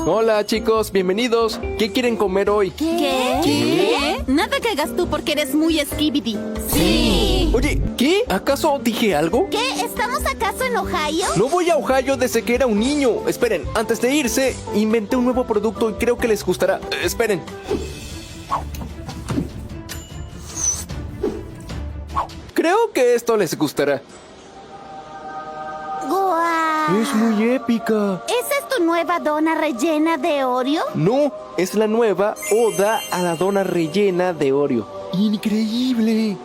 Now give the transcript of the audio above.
Hola chicos, bienvenidos. ¿Qué quieren comer hoy? ¿Qué? Nada que hagas tú porque eres muy skibidi. ¡Sí! Oye, ¿qué? ¿Acaso dije algo? ¿Qué? ¿Estamos acaso en Ohio? No voy a Ohio desde que era un niño. Esperen, antes de irse, inventé un nuevo producto y creo que les gustará. Esperen. Creo que esto les gustará. ¡Guau! Es muy épica. ¿Esa es tu nueva dona rellena de Oreo? No, es la nueva Oda a la dona rellena de Oreo. ¡Increíble!